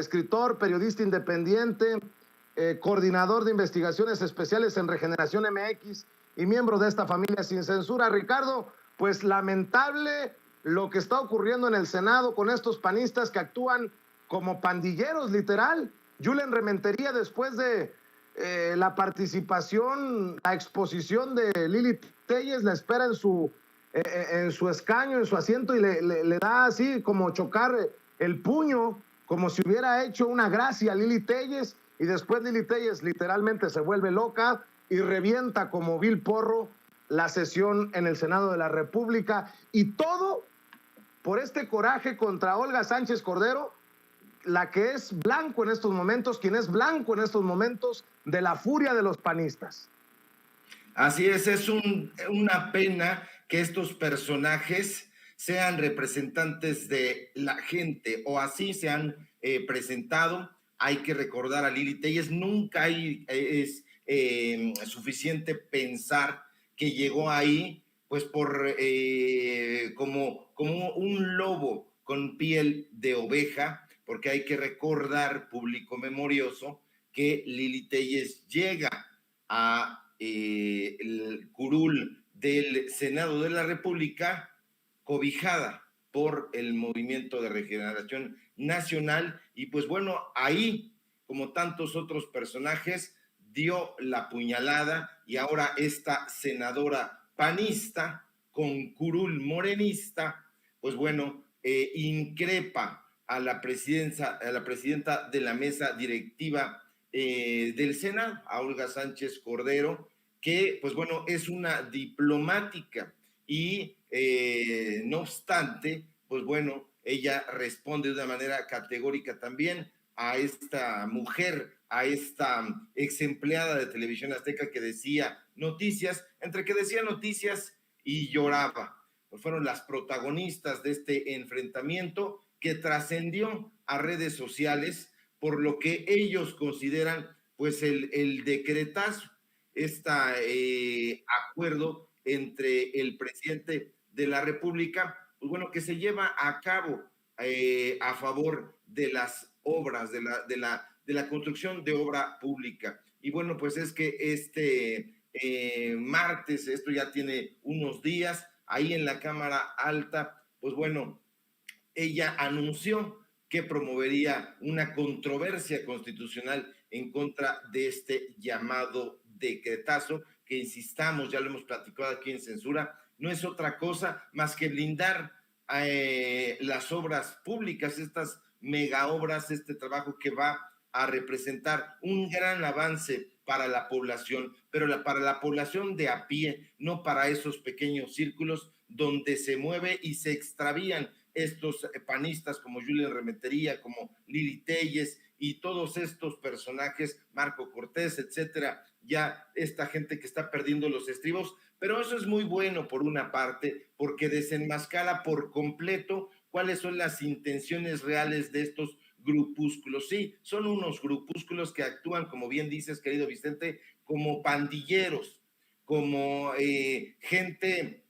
escritor, periodista independiente, coordinador de investigaciones especiales en Regeneración MX y miembro de esta familia Sin Censura. Ricardo, pues lamentable lo que está ocurriendo en el Senado con estos panistas que actúan como pandilleros, literal. Julen Rementería, después de la participación, la exposición de Lili Telles, la espera en su escaño, en su asiento, y le da así como chocar el puño, como si hubiera hecho una gracia a Lili Telles, y después Lili Telles literalmente se vuelve loca y revienta como vil porro la sesión en el Senado de la República, y todo por este coraje contra Olga Sánchez Cordero, la que es blanco en estos momentos, quien es blanco en estos momentos de la furia de los panistas. Así es una pena que estos personajes sean representantes de la gente, o así se han presentado. Hay que recordar a Lili Telles, nunca es suficiente pensar que llegó ahí pues por como un lobo con piel de oveja, porque hay que recordar, público memorioso, que Lili Telles llega a el curul del Senado de la República cobijada por el Movimiento de Regeneración Nacional, y pues bueno, ahí, como tantos otros personajes, dio la puñalada, y ahora esta senadora panista con curul morenista, pues bueno, increpa a la presidenta de la mesa directiva del Senado, a Olga Sánchez Cordero, que pues bueno, es una diplomática, y no obstante, pues bueno, ella responde de una manera categórica también a esta mujer, a esta ex empleada de Televisión Azteca que decía noticias, entre que decía noticias y lloraba. Pues fueron las protagonistas de este enfrentamiento que trascendió a redes sociales por lo que ellos consideran pues el decretazo, acuerdo entre el presidente de la República, pues bueno, que se lleva a cabo a favor de las obras, de la construcción de obra pública. Y bueno, pues es que martes, esto ya tiene unos días, ahí en la Cámara Alta, pues bueno, ella anunció que promovería una controversia constitucional en contra de este llamado decretazo, que insistamos, ya lo hemos platicado aquí en Censura, no es otra cosa más que blindar las obras públicas, estas mega obras, este trabajo que va a representar un gran avance para la población, pero para la población de a pie, no para esos pequeños círculos donde se mueve y se extravían estos panistas como Julen Rementería, como Lili Telles y todos estos personajes, Marco Cortés, etcétera, ya esta gente que está perdiendo los estribos. Pero eso es muy bueno por una parte, porque desenmascara por completo cuáles son las intenciones reales de estos grupúsculos. Sí, son unos grupúsculos que actúan, como bien dices, querido Vicente, como pandilleros, como gente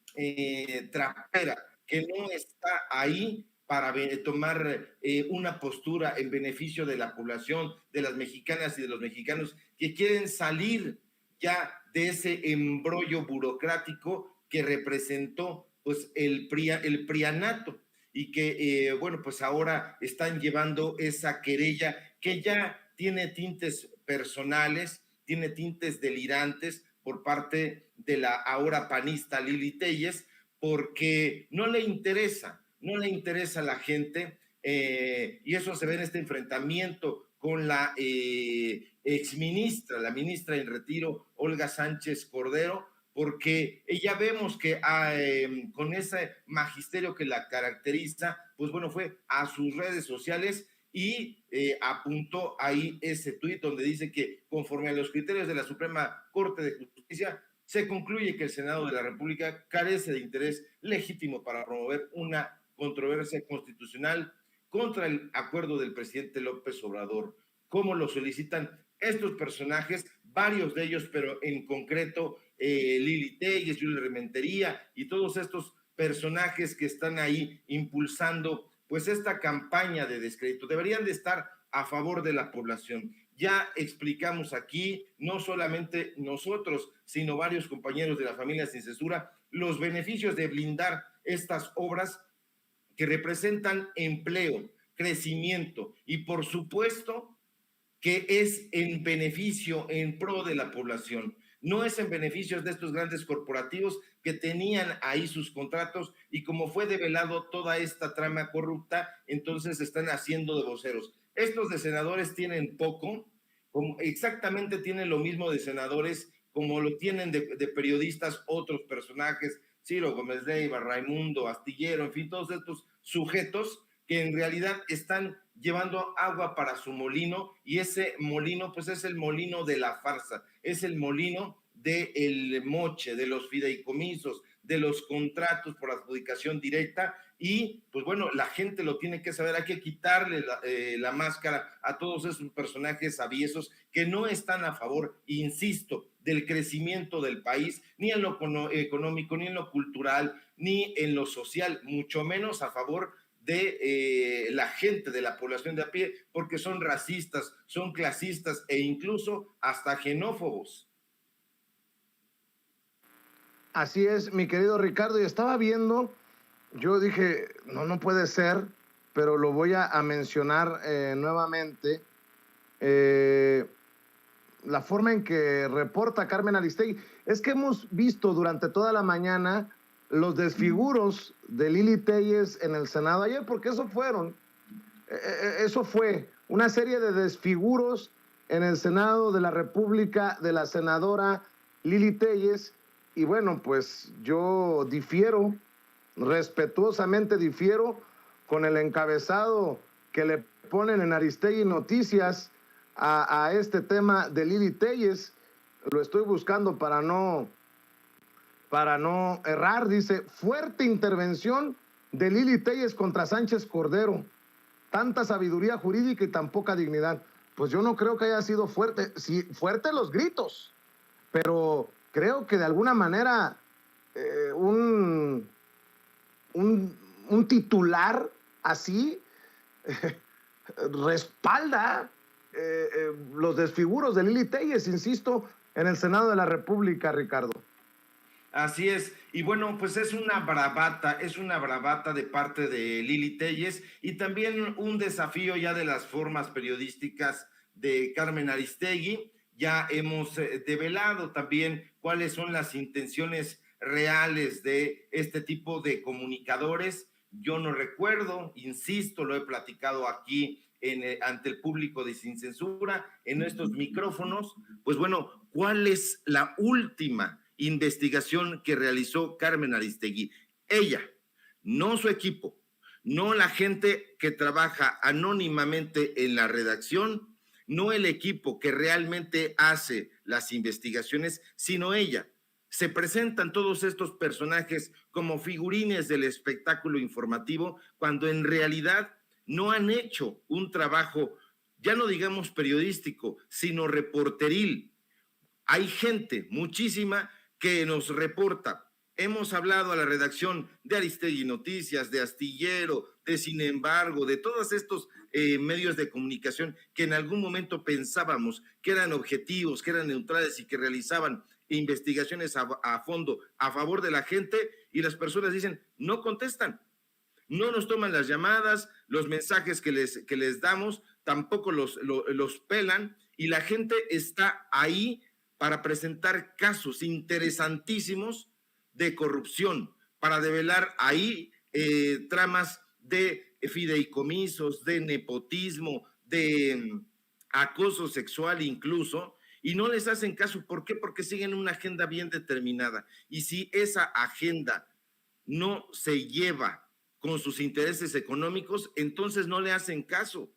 trapera, que no está ahí para tomar una postura en beneficio de la población, de las mexicanas y de los mexicanos, que quieren salir ya de ese embrollo burocrático que representó pues el prianato, y que bueno, pues ahora están llevando esa querella que ya tiene tintes personales, tiene tintes delirantes por parte de la ahora panista Lili Telles, porque no le interesa a la gente, y eso se ve en este enfrentamiento con la exministra, la ministra en retiro, Olga Sánchez Cordero, porque ya vemos que con ese magisterio que la caracteriza, pues bueno, fue a sus redes sociales y apuntó ahí ese tuit donde dice que conforme a los criterios de la Suprema Corte de Justicia, se concluye que el Senado de la República carece de interés legítimo para promover una controversia constitucional contra el acuerdo del presidente López Obrador, como lo solicitan estos personajes, varios de ellos, pero en concreto Lili Telles, Julen Rementería y todos estos personajes que están ahí impulsando pues esta campaña de descrédito. Deberían de estar a favor de la población. Ya explicamos aquí, no solamente nosotros, sino varios compañeros de la familia Sin Censura, los beneficios de blindar estas obras que representan empleo, crecimiento y, por supuesto, que es en beneficio, en pro de la población. No es en beneficios de estos grandes corporativos que tenían ahí sus contratos y como fue develado toda esta trama corrupta, entonces están haciendo de voceros. Estos de senadores tienen poco, como exactamente tienen lo mismo de senadores como lo tienen de periodistas otros personajes, Ciro Gómez Leiva, Raimundo, Astillero, en fin, todos estos sujetos que en realidad están llevando agua para su molino, y ese molino pues es el molino de la farsa, es el molino del moche, de los fideicomisos, de los contratos por adjudicación directa, y pues bueno, la gente lo tiene que saber, hay que quitarle la máscara a todos esos personajes aviesos que no están a favor, insisto, del crecimiento del país, ni en lo económico, ni en lo cultural, ni en lo social, mucho menos a favor de la gente, de la población de a pie, porque son racistas, son clasistas e incluso hasta xenófobos. Así es, mi querido Ricardo, y estaba viendo, yo dije, no puede ser, pero lo voy a mencionar nuevamente, la forma en que reporta Carmen Aristegui. Es que hemos visto durante toda la mañana los desfiguros de Lili Téllez en el Senado ayer, porque eso fue una serie de desfiguros en el Senado de la República de la senadora Lili Téllez. Y bueno, pues yo difiero, respetuosamente difiero con el encabezado que le ponen en Aristegui Noticias a este tema de Lili Téllez. Lo estoy buscando para no errar. Dice: fuerte intervención de Lili Téllez contra Sánchez Cordero. Tanta sabiduría jurídica y tan poca dignidad. Pues yo no creo que haya sido fuerte. Sí, fuerte los gritos, pero creo que de alguna manera un titular así respalda los desfiguros de Lili Téllez, insisto, en el Senado de la República, Ricardo. Así es, y bueno, pues es una bravata de parte de Lili Téllez y también un desafío ya de las formas periodísticas de Carmen Aristegui. Ya hemos develado también cuáles son las intenciones reales de este tipo de comunicadores. Yo no recuerdo, insisto, lo he platicado aquí ante el público de Sin Censura, en estos micrófonos. Pues bueno, ¿cuál es la última investigación que realizó Carmen Aristegui? Ella, no su equipo, no la gente que trabaja anónimamente en la redacción, no el equipo que realmente hace las investigaciones, sino ella. Se presentan todos estos personajes como figurines del espectáculo informativo, cuando en realidad no han hecho un trabajo, ya no digamos periodístico, sino reporteril. Hay gente, muchísima, que nos reporta. Hemos hablado a la redacción de Aristegui Noticias, de Astillero, de Sin Embargo, de todos estos medios de comunicación que en algún momento pensábamos que eran objetivos, que eran neutrales y que realizaban investigaciones a fondo a favor de la gente, y las personas dicen, no contestan, no nos toman las llamadas, los mensajes que les damos tampoco los pelan, y la gente está ahí para presentar casos interesantísimos de corrupción, para develar ahí tramas de fideicomisos, de nepotismo, de acoso sexual incluso, y no les hacen caso. ¿Por qué? Porque siguen una agenda bien determinada. Y si esa agenda no se lleva con sus intereses económicos, entonces no le hacen caso.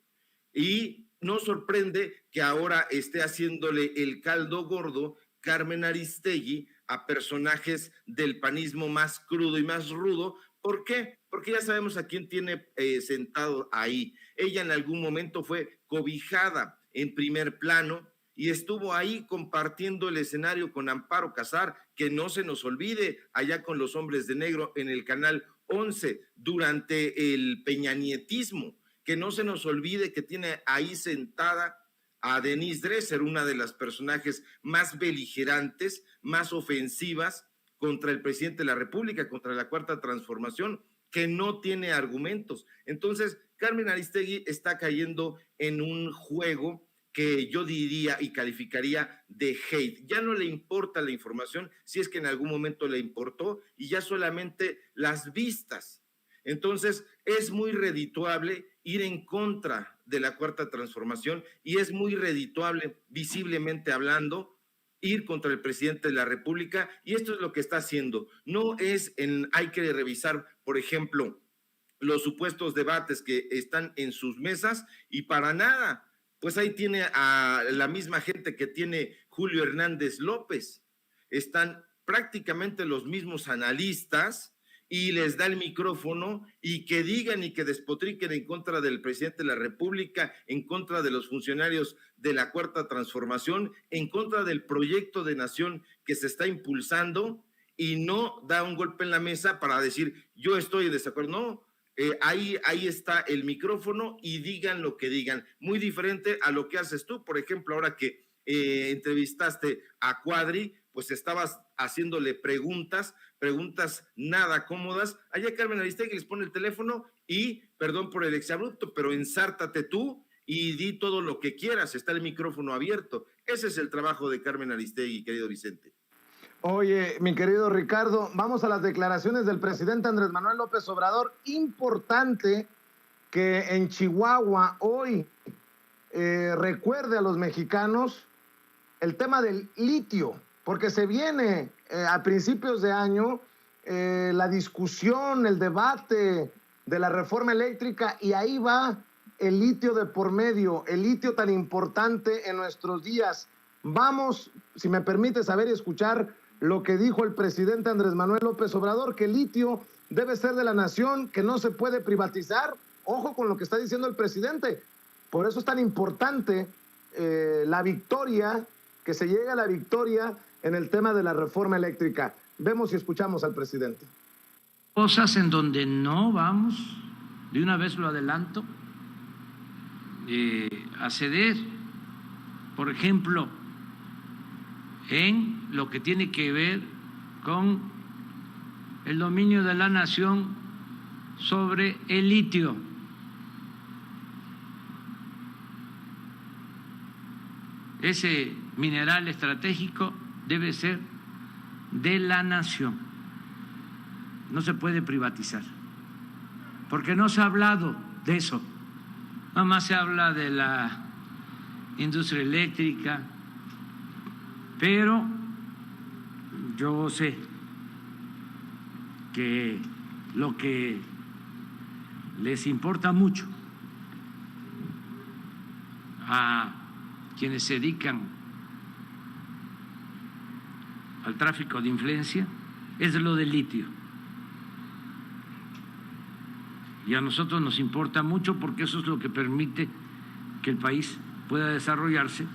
Y no sorprende que ahora esté haciéndole el caldo gordo Carmen Aristegui a personajes del panismo más crudo y más rudo. ¿Por qué? Porque ya sabemos a quién tiene sentado ahí. Ella en algún momento fue cobijada en primer plano y estuvo ahí compartiendo el escenario con Amparo Casar, que no se nos olvide, allá con los Hombres de Negro en el Canal 11 durante el peñanietismo. que no se nos olvide que tiene ahí sentada a Denise Dresser, una de las personajes más beligerantes, más ofensivas contra el presidente de la República, contra la Cuarta Transformación, que no tiene argumentos. Entonces, Carmen Aristegui está cayendo en un juego que yo diría y calificaría de hate. Ya no le importa la información, si es que en algún momento le importó, y ya solamente las vistas. Entonces, es muy redituable ir en contra de la Cuarta Transformación y es muy redituable, visiblemente hablando, ir contra el presidente de la República, y esto es lo que está haciendo. No es hay que revisar, por ejemplo, los supuestos debates que están en sus mesas, y para nada, pues ahí tiene a la misma gente que tiene Julio Hernández López. Están prácticamente los mismos analistas y les da el micrófono y que digan y que despotriquen en contra del presidente de la República, en contra de los funcionarios de la Cuarta Transformación, en contra del proyecto de nación que se está impulsando, y no da un golpe en la mesa para decir yo estoy en desacuerdo. No, ahí está el micrófono y digan lo que digan. Muy diferente a lo que haces tú, por ejemplo, ahora que entrevistaste a Cuadri, pues estabas haciéndole preguntas nada cómodas. Allá Carmen Aristegui les pone el teléfono y, perdón por el exabrupto, pero ensártate tú y di todo lo que quieras, está el micrófono abierto. Ese es el trabajo de Carmen Aristegui, querido Vicente. Oye, mi querido Ricardo, vamos a las declaraciones del presidente Andrés Manuel López Obrador. Importante que en Chihuahua hoy recuerde a los mexicanos el tema del litio, porque se viene a principios de año la discusión, el debate de la reforma eléctrica, y ahí va el litio de por medio, el litio tan importante en nuestros días. Vamos, si me permite, saber y escuchar lo que dijo el presidente Andrés Manuel López Obrador, que el litio debe ser de la nación, que no se puede privatizar. Ojo con lo que está diciendo el presidente. Por eso es tan importante la victoria, que se llegue a la victoria en el tema de la reforma eléctrica. Vemos y escuchamos al presidente. Cosas en donde no vamos, de una vez lo adelanto, a ceder. Por ejemplo, en lo que tiene que ver con el dominio de la nación sobre el litio. Ese mineral estratégico debe ser de la nación, no se puede privatizar, porque no se ha hablado de eso, nada más se habla de la industria eléctrica, pero yo sé que lo que les importa mucho a quienes se dedican al tráfico de influencia es lo del litio. Y a nosotros nos importa mucho porque eso es lo que permite que el país pueda desarrollarse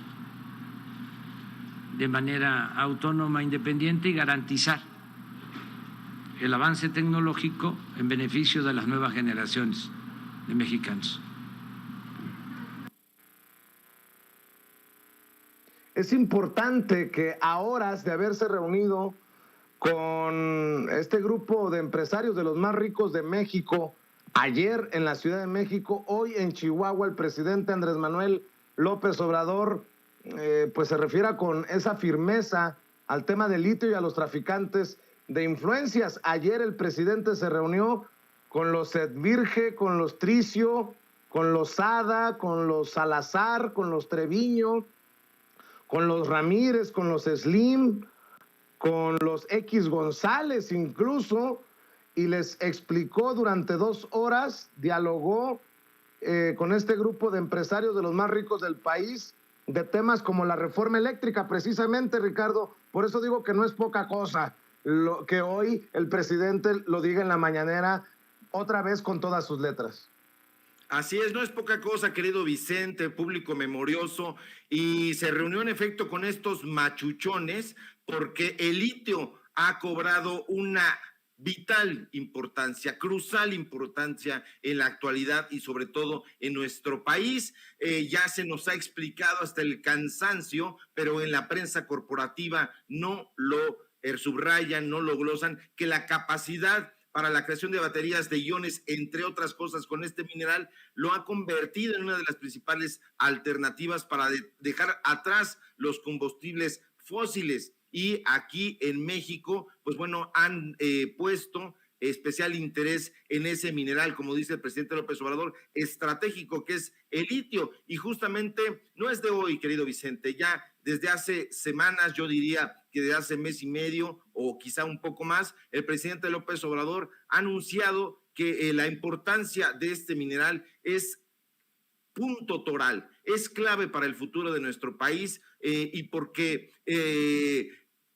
de manera autónoma, independiente, y garantizar el avance tecnológico en beneficio de las nuevas generaciones de mexicanos. Es importante que a horas de haberse reunido con este grupo de empresarios de los más ricos de México, ayer en la Ciudad de México, hoy en Chihuahua, el presidente Andrés Manuel López Obrador pues se refiera con esa firmeza al tema del litio y a los traficantes de influencias. Ayer el presidente se reunió con los Edvirge, con los Tricio, con los Sada, con los Salazar, con los Treviño, con los Ramírez, con los Slim, con los X González incluso, y les explicó durante 2 horas, dialogó con este grupo de empresarios de los más ricos del país de temas como la reforma eléctrica, precisamente, Ricardo. Por eso digo que no es poca cosa lo que hoy el presidente lo diga en la mañanera otra vez con todas sus letras. Así es, no es poca cosa, querido Vicente, público memorioso, y se reunió en efecto con estos machuchones porque el litio ha cobrado una vital importancia, crucial importancia en la actualidad y sobre todo en nuestro país. Ya se nos ha explicado hasta el cansancio, pero en la prensa corporativa no lo subrayan, no lo glosan, que la capacidad para la creación de baterías de iones, entre otras cosas, con este mineral, lo ha convertido en una de las principales alternativas para dejar atrás los combustibles fósiles. Y aquí en México, pues bueno, han puesto especial interés en ese mineral, como dice el presidente López Obrador, estratégico, que es el litio. Y justamente no es de hoy, querido Vicente, ya desde hace semanas, yo diría que desde hace mes y medio o quizá un poco más, el presidente López Obrador ha anunciado que la importancia de este mineral es punto toral, es clave para el futuro de nuestro país y porque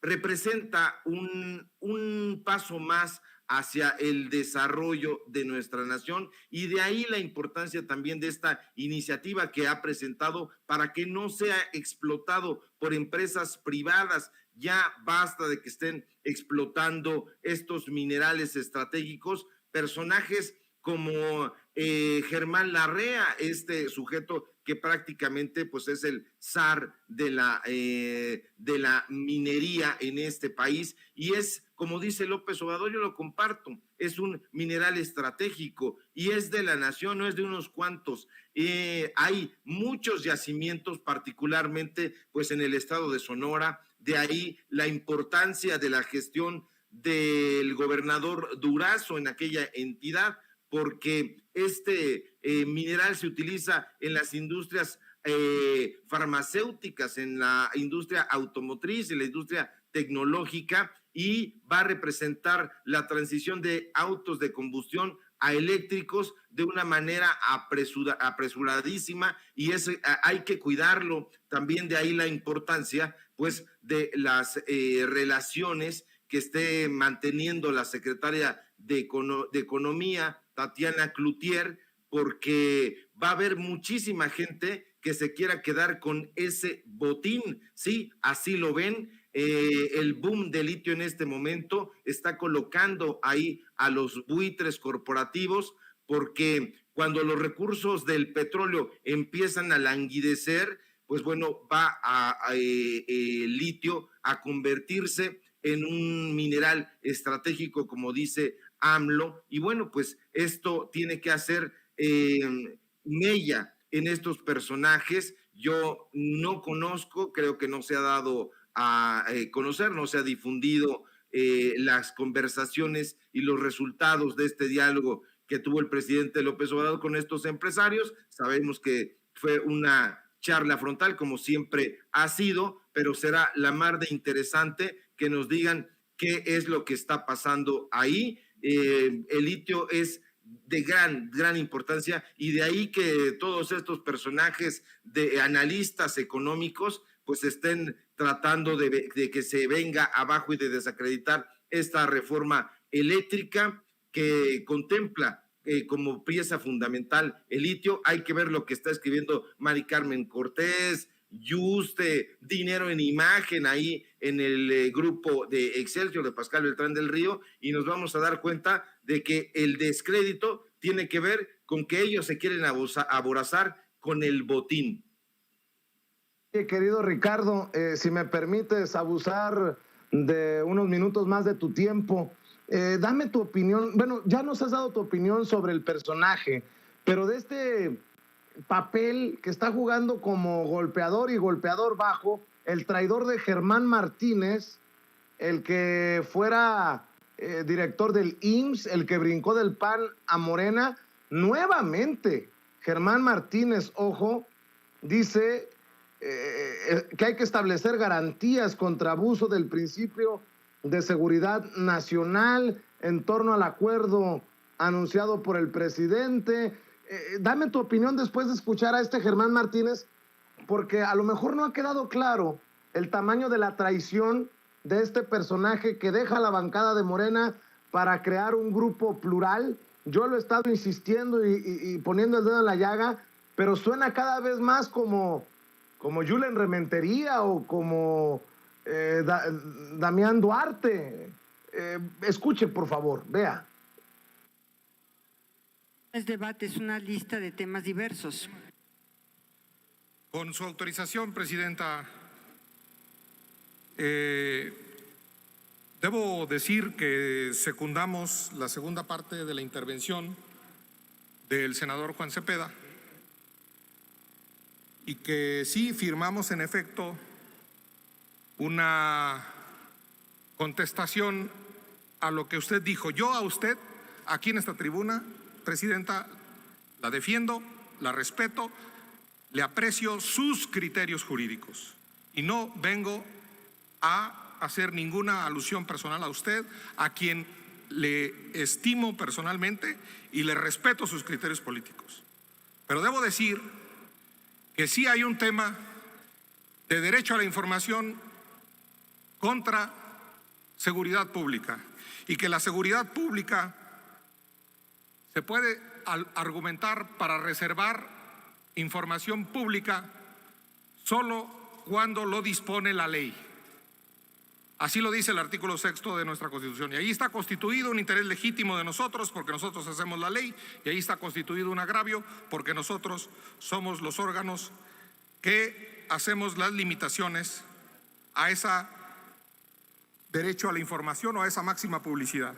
representa un paso más hacia el desarrollo de nuestra nación y de ahí la importancia también de esta iniciativa que ha presentado para que no sea explotado por empresas privadas. Ya basta de que estén explotando estos minerales estratégicos, personajes como Germán Larrea, este sujeto que prácticamente pues es el zar de la minería en este país y es, como dice López Obrador, yo lo comparto, es un mineral estratégico y es de la nación, no es de unos cuantos. Hay muchos yacimientos, particularmente pues en el estado de Sonora, de ahí la importancia de la gestión del gobernador Durazo en aquella entidad, porque este mineral se utiliza en las industrias farmacéuticas, en la industria automotriz, en la industria tecnológica y va a representar la transición de autos de combustión a eléctricos de una manera apresuradísima y hay que cuidarlo. También de ahí la importancia pues de las relaciones que esté manteniendo la secretaria de Economía, Tatiana Cloutier, porque va a haber muchísima gente que se quiera quedar con ese botín, sí, así lo ven. El boom de litio en este momento está colocando ahí a los buitres corporativos, porque cuando los recursos del petróleo empiezan a languidecer, pues bueno, va el litio a convertirse en un mineral estratégico, como dice AMLO, y bueno, pues esto tiene que hacer mella en estos personajes. Yo no conozco, creo que no se ha dado a conocer, no se ha difundido las conversaciones y los resultados de este diálogo que tuvo el presidente López Obrador con estos empresarios. Sabemos que fue una charla frontal, como siempre ha sido, pero será la mar de interesante que nos digan qué es lo que está pasando ahí. El litio es de gran importancia y de ahí que todos estos personajes de analistas económicos pues estén tratando de que se venga abajo y de desacreditar esta reforma eléctrica que contempla como pieza fundamental el litio. Hay que ver lo que está escribiendo Mari Carmen Cortés, Yuste, Dinero en Imagen, ahí en el grupo de Excelsior de Pascal Beltrán del Río, y nos vamos a dar cuenta de que el descrédito tiene que ver con que ellos se quieren aborazar con el botín. Querido Ricardo, si me permites abusar de unos minutos más de tu tiempo, dame tu opinión. Bueno, ya nos has dado tu opinión sobre el personaje, pero de este papel que está jugando como golpeador y golpeador bajo, el traidor de Germán Martínez, el que fuera director del IMSS, el que brincó del PAN a Morena, nuevamente Germán Martínez, ojo, dice que hay que establecer garantías contra abuso del principio de seguridad nacional en torno al acuerdo anunciado por el presidente. Dame tu opinión después de escuchar a este Germán Martínez, porque a lo mejor no ha quedado claro el tamaño de la traición de este personaje que deja la bancada de Morena para crear un grupo plural. Yo lo he estado insistiendo y poniendo el dedo en la llaga, pero suena cada vez más como Julen Rementería o como Damián Duarte. Escuche, por favor, vea. Es debate, es una lista de temas diversos. Con su autorización, Presidenta, debo decir que secundamos la segunda parte de la intervención del senador Juan Cepeda y que sí firmamos en efecto una contestación a lo que usted dijo. Yo a usted, aquí en esta tribuna, Presidenta, la defiendo, la respeto, le aprecio sus criterios jurídicos y no vengo a hacer ninguna alusión personal a usted, a quien le estimo personalmente y le respeto sus criterios políticos. Pero debo decir que sí hay un tema de derecho a la información contra seguridad pública y que la seguridad pública se puede argumentar para reservar información pública solo cuando lo dispone la ley. Así lo dice el artículo 6 de nuestra Constitución. Y ahí está constituido un interés legítimo de nosotros porque nosotros hacemos la ley, y ahí está constituido un agravio porque nosotros somos los órganos que hacemos las limitaciones a ese derecho a la información o a esa máxima publicidad.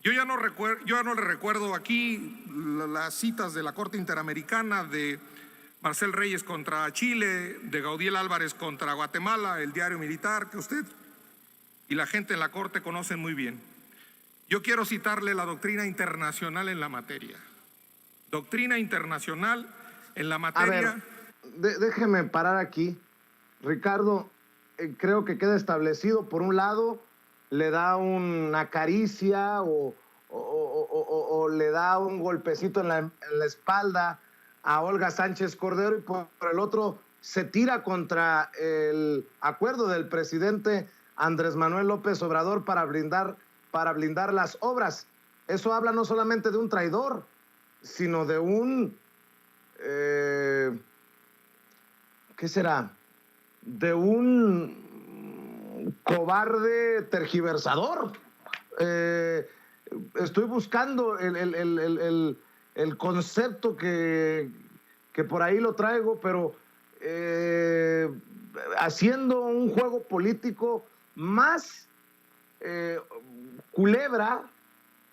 Yo ya no le recuerdo aquí las citas de la Corte Interamericana, de Marcel Reyes contra Chile, de Gaudiel Álvarez contra Guatemala, el diario militar, que usted y la gente en la Corte conocen muy bien. Yo quiero citarle la doctrina internacional en la materia. Doctrina internacional en la materia. A ver, déjeme parar aquí. Ricardo, creo que queda establecido, por un lado, le da una caricia o le da un golpecito en la espalda a Olga Sánchez Cordero, y por el otro se tira contra el acuerdo del presidente Andrés Manuel López Obrador para blindar las obras. Eso habla no solamente de un traidor, sino de un ¿qué será? De un cobarde tergiversador. Estoy buscando el concepto que por ahí lo traigo, pero haciendo un juego político más culebra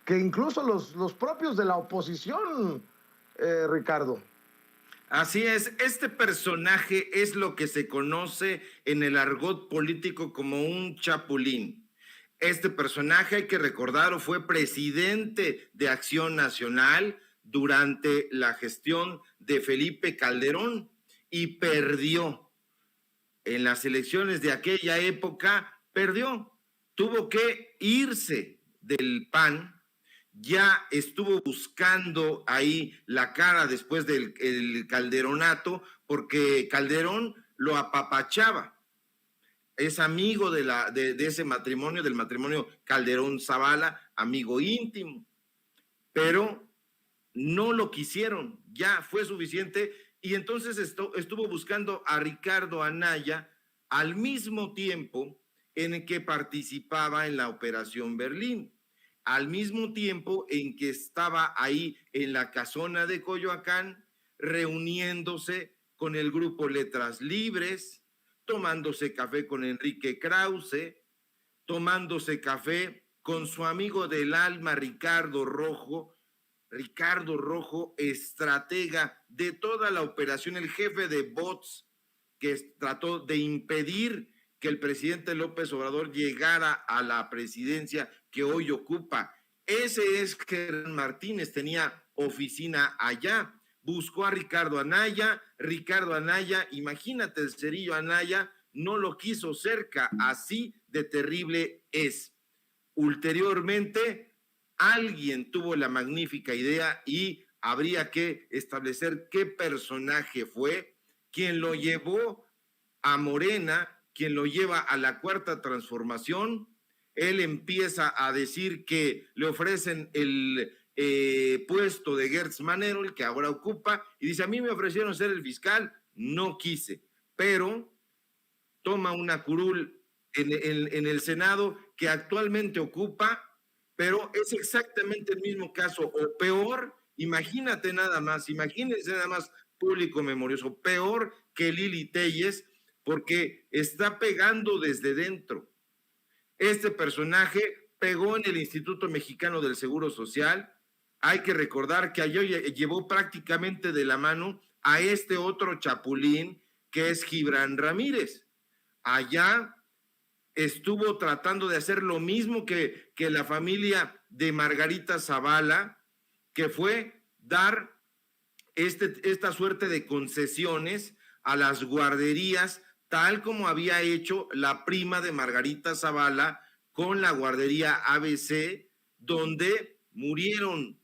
que incluso los propios de la oposición, Ricardo. Así es, este personaje es lo que se conoce en el argot político como un chapulín. Este personaje, hay que recordarlo, fue presidente de Acción Nacional durante la gestión de Felipe Calderón y perdió. En las elecciones de aquella época, perdió. Tuvo que irse del PAN. Ya estuvo buscando ahí la cara después del calderonato, porque Calderón lo apapachaba. Es amigo de ese matrimonio, del matrimonio Calderón-Zavala, amigo íntimo. Pero no lo quisieron, ya fue suficiente, y entonces estuvo buscando a Ricardo Anaya al mismo tiempo en el que participaba en la Operación Berlín, al mismo tiempo en que estaba ahí en la casona de Coyoacán, reuniéndose con el grupo Letras Libres, tomándose café con Enrique Krause, tomándose café con su amigo del alma, Ricardo Rojo, estratega de toda la operación, el jefe de bots que trató de impedir que el presidente López Obrador llegara a la presidencia que hoy ocupa. Ese es Germán Martínez, tenía oficina allá, buscó a Ricardo Anaya, imagínate, el Cerillo Anaya no lo quiso cerca, así de terrible es. Ulteriormente, alguien tuvo la magnífica idea y habría que establecer qué personaje fue quien lo llevó a Morena, quien lo lleva a la Cuarta Transformación. Él empieza a decir que le ofrecen el puesto de Gertz Manero, el que ahora ocupa, y dice, a mí me ofrecieron ser el fiscal, no quise, pero toma una curul en el Senado que actualmente ocupa, pero es exactamente el mismo caso, o peor, imagínense nada más, público memorioso, peor que Lili Téllez, porque está pegando desde dentro. Este personaje pegó en el Instituto Mexicano del Seguro Social. Hay que recordar que ayer llevó prácticamente de la mano a este otro chapulín que es Gibran Ramírez. Allá estuvo tratando de hacer lo mismo que la familia de Margarita Zavala, que fue dar esta suerte de concesiones a las guarderías, tal como había hecho la prima de Margarita Zavala con la guardería ABC, donde murieron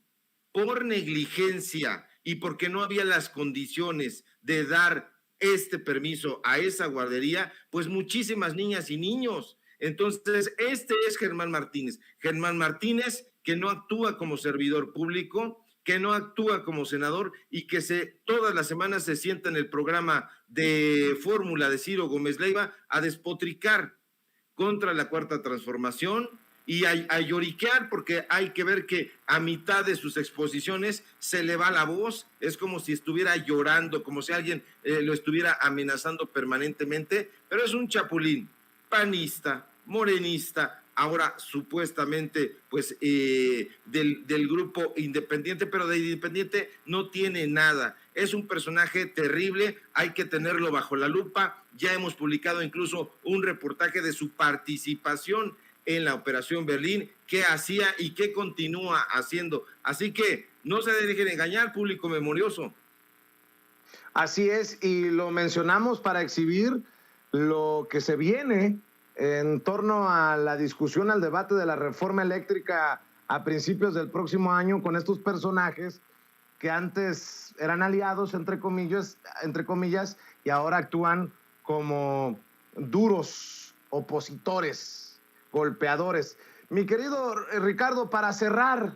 por negligencia y porque no había las condiciones de dar este permiso a esa guardería, pues muchísimas niñas y niños. Entonces, este es Germán Martínez. Germán Martínez, que no actúa como servidor público, que no actúa como senador y que todas las semanas se sienta en el programa de Fórmula de Ciro Gómez Leiva a despotricar contra la Cuarta Transformación y a lloriquear, porque hay que ver que a mitad de sus exposiciones se le va la voz, es como si estuviera llorando, como si alguien lo estuviera amenazando permanentemente, pero es un chapulín, panista, morenista, ahora supuestamente pues del grupo independiente, pero de independiente no tiene nada. Es un personaje terrible, hay que tenerlo bajo la lupa. Ya hemos publicado incluso un reportaje de su participación en la Operación Berlín, qué hacía y qué continúa haciendo. Así que no se dejen engañar, público memorioso. Así es, y lo mencionamos para exhibir lo que se viene en torno a la discusión, al debate de la reforma eléctrica a principios del próximo año, con estos personajes que antes eran aliados, entre comillas, y ahora actúan como duros opositores, golpeadores. Mi querido Ricardo, para cerrar,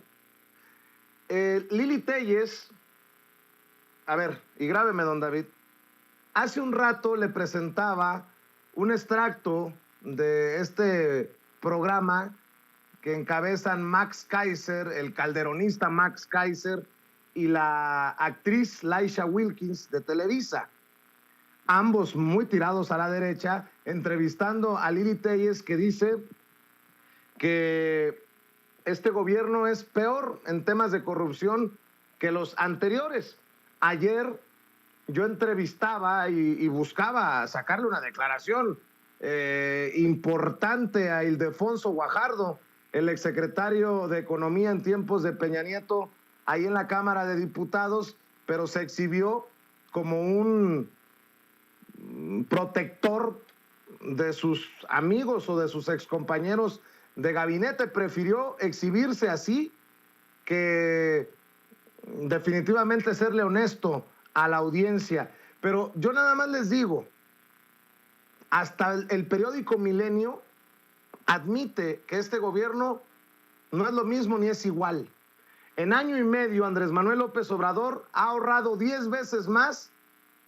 Lili Téllez, a ver, y grábeme, don David, hace un rato le presentaba un extracto de este programa que encabezan Max Kaiser, el calderonista Max Kaiser, y la actriz Laisha Wilkins de Televisa, ambos muy tirados a la derecha, entrevistando a Lili Téllez, que dice que este gobierno es peor en temas de corrupción que los anteriores. Ayer yo entrevistaba y buscaba sacarle una declaración importante a Ildefonso Guajardo, el exsecretario de Economía en tiempos de Peña Nieto, ahí en la Cámara de Diputados, pero se exhibió como un protector de sus amigos o de sus excompañeros de gabinete. Prefirió exhibirse así que definitivamente serle honesto a la audiencia. Pero yo nada más les digo, hasta el periódico Milenio admite que este gobierno no es lo mismo ni es igual. En año y medio, Andrés Manuel López Obrador ha ahorrado 10 veces más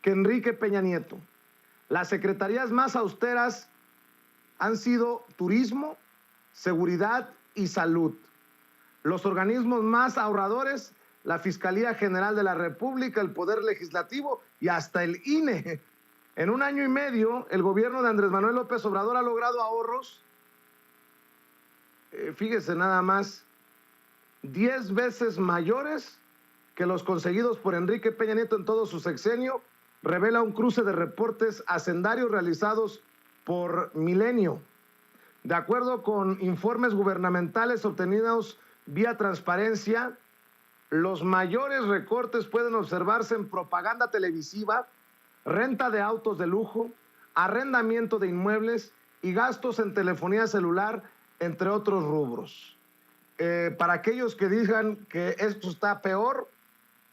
que Enrique Peña Nieto. Las secretarías más austeras han sido turismo, seguridad y salud. Los organismos más ahorradores, la Fiscalía General de la República, el Poder Legislativo y hasta el INE. En un año y medio, el gobierno de Andrés Manuel López Obrador ha logrado ahorros, fíjese nada más, 10 veces mayores que los conseguidos por Enrique Peña Nieto en todo su sexenio, revela un cruce de reportes hacendarios realizados por Milenio. De acuerdo con informes gubernamentales obtenidos vía transparencia, los mayores recortes pueden observarse en propaganda televisiva, renta de autos de lujo, arrendamiento de inmuebles y gastos en telefonía celular, entre otros rubros. Para aquellos que digan que esto está peor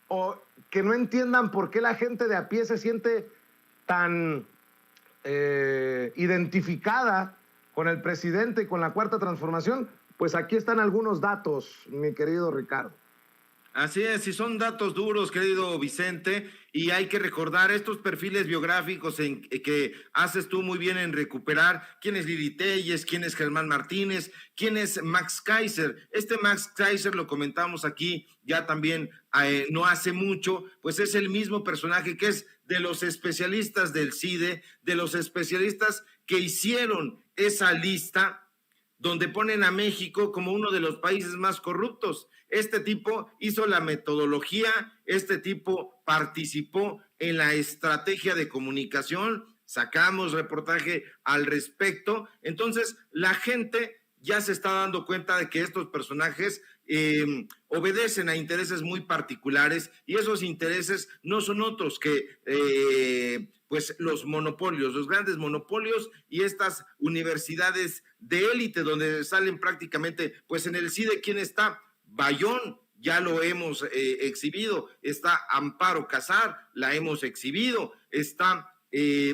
o que no entiendan por qué la gente de a pie se siente tan identificada con el presidente y con la Cuarta Transformación, pues aquí están algunos datos, mi querido Ricardo. Así es, y son datos duros, querido Vicente, y hay que recordar estos perfiles biográficos que haces tú muy bien en recuperar. ¿Quién es Lili Telles? ¿Quién es Germán Martínez? ¿Quién es Max Kaiser? Este Max Kaiser lo comentamos aquí ya también no hace mucho, pues es el mismo personaje que es de los especialistas del CIDE, de los especialistas que hicieron esa lista donde ponen a México como uno de los países más corruptos. Este tipo hizo la metodología, este tipo participó en la estrategia de comunicación, sacamos reportaje al respecto. Entonces, la gente ya se está dando cuenta de que estos personajes obedecen a intereses muy particulares, y esos intereses no son otros que pues los monopolios, los grandes monopolios y estas universidades de élite donde salen prácticamente, pues en el CIDE, ¿quién está? Bayón, ya lo hemos exhibido, está Amparo Casar, la hemos exhibido, está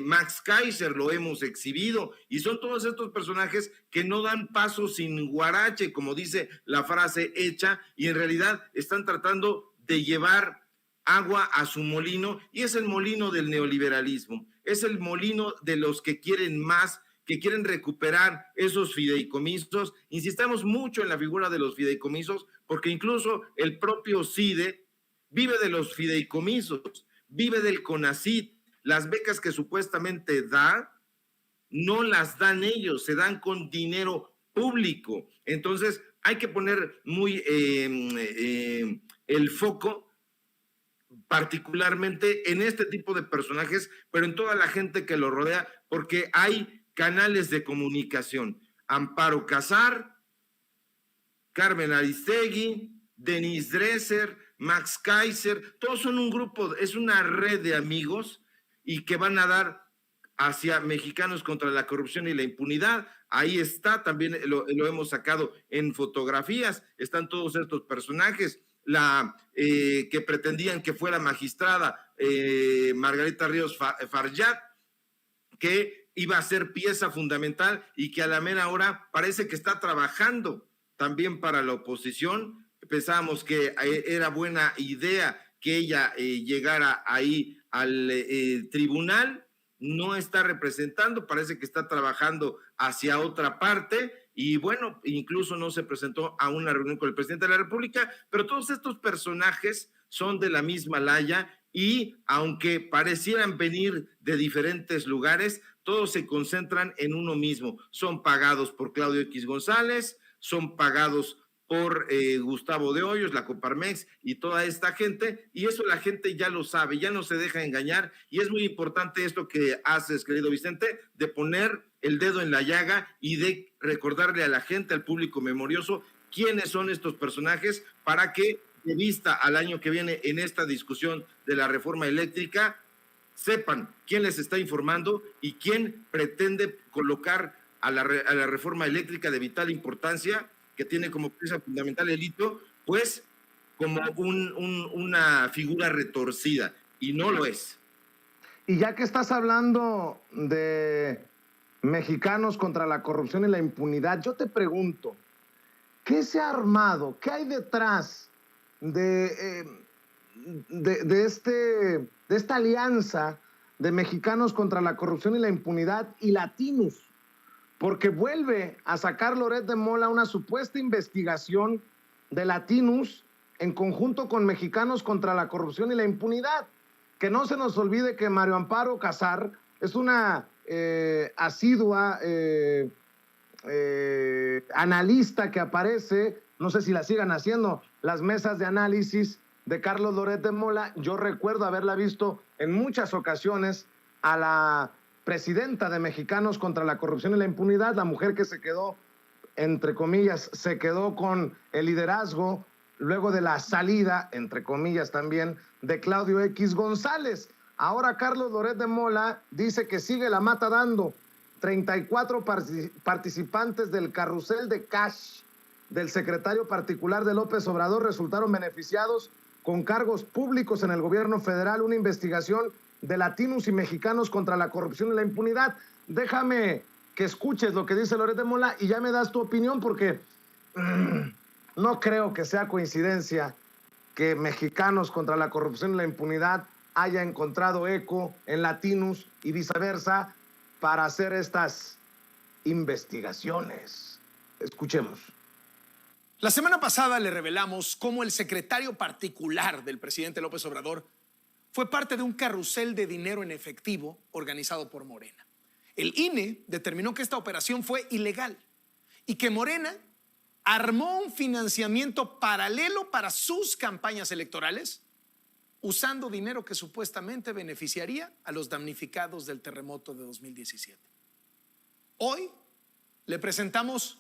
Max Kaiser, lo hemos exhibido, y son todos estos personajes que no dan paso sin guarache, como dice la frase hecha, y en realidad están tratando de llevar agua a su molino, y es el molino del neoliberalismo, es el molino de los que quieren más, que quieren recuperar esos fideicomisos. Insistamos mucho en la figura de los fideicomisos, porque incluso el propio CIDE vive de los fideicomisos, vive del CONACYT. Las becas que supuestamente da, no las dan ellos, se dan con dinero público. Entonces, hay que poner muy el foco particularmente en este tipo de personajes, pero en toda la gente que lo rodea, porque hay canales de comunicación. Amparo Casar, Carmen Aristegui, Denise Dresser, Max Kaiser, todos son un grupo, es una red de amigos y que van a dar hacia Mexicanos contra la Corrupción y la Impunidad. Ahí está, también lo hemos sacado en fotografías, están todos estos personajes. La que pretendían que fuera magistrada Margarita Ríos Farjat, que iba a ser pieza fundamental y que a la mera hora parece que está trabajando también para la oposición. Pensábamos que era buena idea que ella llegara ahí al tribunal, no está representando, parece que está trabajando hacia otra parte, y bueno, incluso no se presentó a una reunión con el presidente de la República, pero todos estos personajes son de la misma laya, y aunque parecieran venir de diferentes lugares, todos se concentran en uno mismo. Son pagados por Claudio X González, son pagados por Gustavo de Hoyos, la Coparmex y toda esta gente, y eso la gente ya lo sabe, ya no se deja engañar, y es muy importante esto que haces, querido Vicente, de poner el dedo en la llaga y de recordarle a la gente, al público memorioso, quiénes son estos personajes, para que de vista al año que viene en esta discusión de la reforma eléctrica, sepan quién les está informando y quién pretende colocar a la reforma eléctrica de vital importancia, que tiene como pieza fundamental el litio, pues como una figura retorcida, y no lo es. Y ya que estás hablando de Mexicanos contra la Corrupción y la Impunidad, yo te pregunto, ¿qué se ha armado? ¿Qué hay detrás de esta alianza de Mexicanos contra la Corrupción y la Impunidad y Latinos? Porque vuelve a sacar Loret de Mola una supuesta investigación de Latinos en conjunto con Mexicanos contra la Corrupción y la Impunidad. Que no se nos olvide que Mario Amparo Casar es una asidua analista que aparece, no sé si la sigan haciendo, las mesas de análisis de Carlos Loret de Mola. Yo recuerdo haberla visto en muchas ocasiones a la presidenta de Mexicanos contra la Corrupción y la Impunidad, la mujer que se quedó, entre comillas, se quedó con el liderazgo luego de la salida, entre comillas también, de Claudio X González. Ahora Carlos Loret de Mola dice que sigue la mata dando. 34 participantes del carrusel de cash del secretario particular de López Obrador resultaron beneficiados con cargos públicos en el gobierno federal. Una investigación de Latinos y Mexicanos contra la Corrupción y la Impunidad. Déjame que escuches lo que dice Loret de Mola y ya me das tu opinión, porque no creo que sea coincidencia que Mexicanos contra la Corrupción y la Impunidad haya encontrado eco en Latinus y viceversa para hacer estas investigaciones. Escuchemos. La semana pasada le revelamos cómo el secretario particular del presidente López Obrador fue parte de un carrusel de dinero en efectivo organizado por Morena. El INE determinó que esta operación fue ilegal y que Morena armó un financiamiento paralelo para sus campañas electorales usando dinero que supuestamente beneficiaría a los damnificados del terremoto de 2017. Hoy le presentamos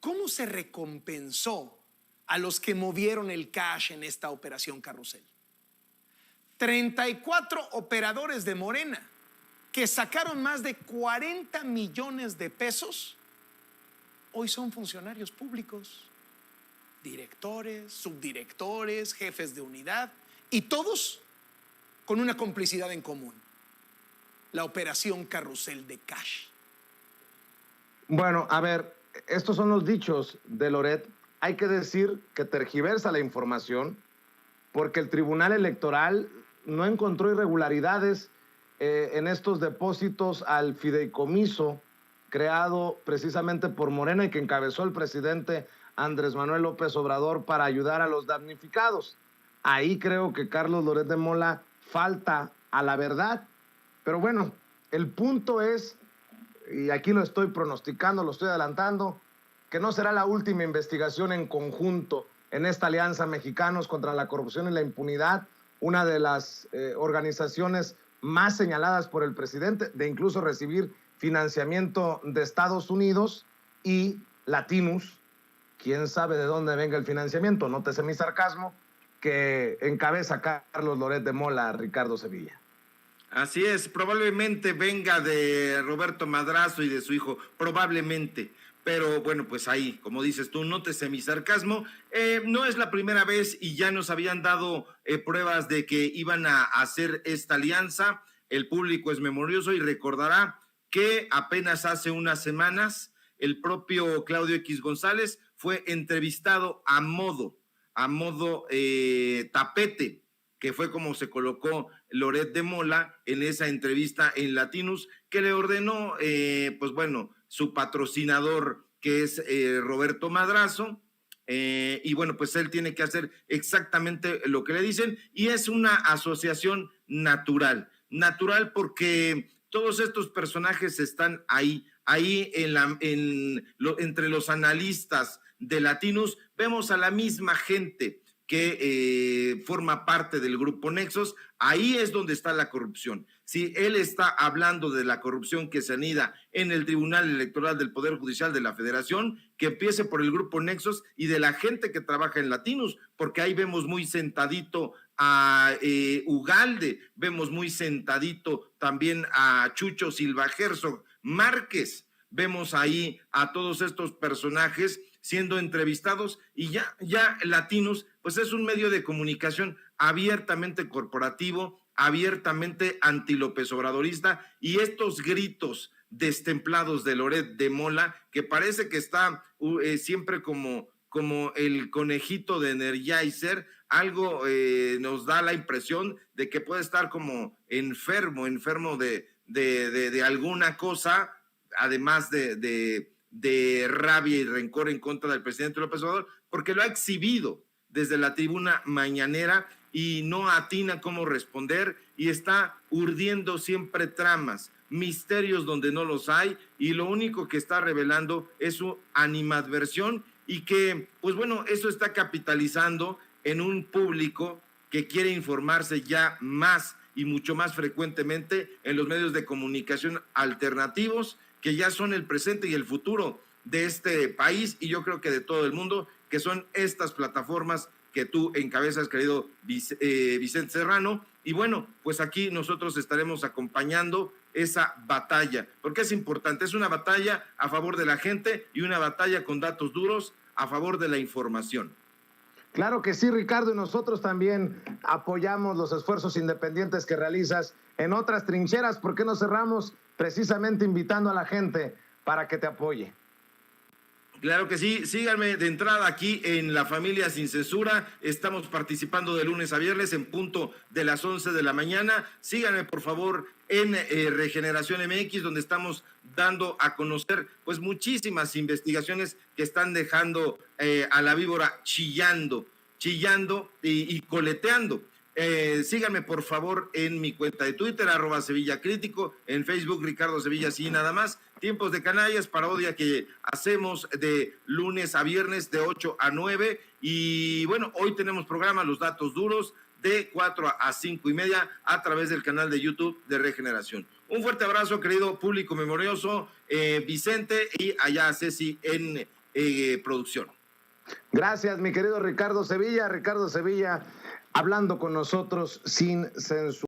cómo se recompensó a los que movieron el cash en esta operación carrusel. 34 operadores de Morena que sacaron más de 40 millones de pesos, hoy son funcionarios públicos, directores, subdirectores, jefes de unidad, y todos con una complicidad en común: la operación carrusel de cash. Bueno, a ver, estos son los dichos de Loret. Hay que decir que tergiversa la información porque el Tribunal Electoral no encontró irregularidades en estos depósitos al fideicomiso creado precisamente por Morena y que encabezó el presidente Andrés Manuel López Obrador para ayudar a los damnificados. Ahí creo que Carlos Loret de Mola falta a la verdad. Pero bueno, el punto es, y aquí lo estoy pronosticando, lo estoy adelantando, que no será la última investigación en conjunto en esta alianza Mexicanos contra la Corrupción y la Impunidad, una de las organizaciones más señaladas por el presidente de incluso recibir financiamiento de Estados Unidos, y Latinus, quién sabe de dónde venga el financiamiento, nótese mi sarcasmo, que encabeza Carlos Loret de Mola, Ricardo Sevilla. Así es, probablemente venga de Roberto Madrazo y de su hijo, probablemente. Pero bueno, pues ahí, como dices tú, nótese mi sarcasmo. No es la primera vez y ya nos habían dado pruebas de que iban a hacer esta alianza. El público es memorioso y recordará que apenas hace unas semanas el propio Claudio X González fue entrevistado a modo tapete, que fue como se colocó Loret de Mola en esa entrevista en Latinus, que le ordenó, pues bueno, su patrocinador, que es Roberto Madrazo, y bueno, pues él tiene que hacer exactamente lo que le dicen, y es una asociación natural porque todos estos personajes están ahí entre los analistas de Latinus. Vemos a la misma gente que forma parte del grupo Nexos. Ahí es donde está la corrupción. Si él está hablando de la corrupción que se anida en el Tribunal Electoral del Poder Judicial de la Federación, que empiece por el grupo Nexos y de la gente que trabaja en Latinus, porque ahí vemos muy sentadito a Ugalde, vemos muy sentadito también a Chucho Silva Herzog Márquez, vemos ahí a todos estos personajes siendo entrevistados, y ya Latinus pues es un medio de comunicación abiertamente corporativo, abiertamente anti-López Obradorista, y estos gritos destemplados de Loret de Mola, que parece que está siempre como el conejito de Energizer, algo nos da la impresión de que puede estar como enfermo de alguna cosa, además de rabia y rencor en contra del presidente López Obrador, porque lo ha exhibido desde la tribuna mañanera y no atina cómo responder, y está urdiendo siempre tramas, misterios donde no los hay, y lo único que está revelando es su animadversión, y que, pues bueno, eso está capitalizando en un público que quiere informarse ya más y mucho más frecuentemente en los medios de comunicación alternativos, que ya son el presente y el futuro de este país, y yo creo que de todo el mundo, que son estas plataformas que tú encabezas, querido Vicente Serrano. Y bueno, pues aquí nosotros estaremos acompañando esa batalla, porque es importante, es una batalla a favor de la gente y una batalla con datos duros a favor de la información. Claro que sí, Ricardo, y nosotros también apoyamos los esfuerzos independientes que realizas en otras trincheras. ¿Por qué no cerramos precisamente invitando a la gente para que te apoye? Claro que sí, síganme de entrada aquí en La Familia Sin Censura, estamos participando de lunes a viernes en punto de las 11 de la mañana, síganme por favor en Regeneración MX, donde estamos dando a conocer pues muchísimas investigaciones que están dejando a la víbora chillando y coleteando. Síganme por favor en mi cuenta de Twitter, @SevillaCrítico, en Facebook, Ricardo Sevilla, sí, nada más. Tiempos de Canallas, parodia que hacemos de lunes a viernes de 8 a 9. Y bueno, hoy tenemos programa Los Datos Duros de 4 a 5 y media a través del canal de YouTube de Regeneración. Un fuerte abrazo, querido público memorioso, Vicente y allá Ceci en producción. Gracias, mi querido Ricardo Sevilla. Ricardo Sevilla hablando con nosotros sin censura.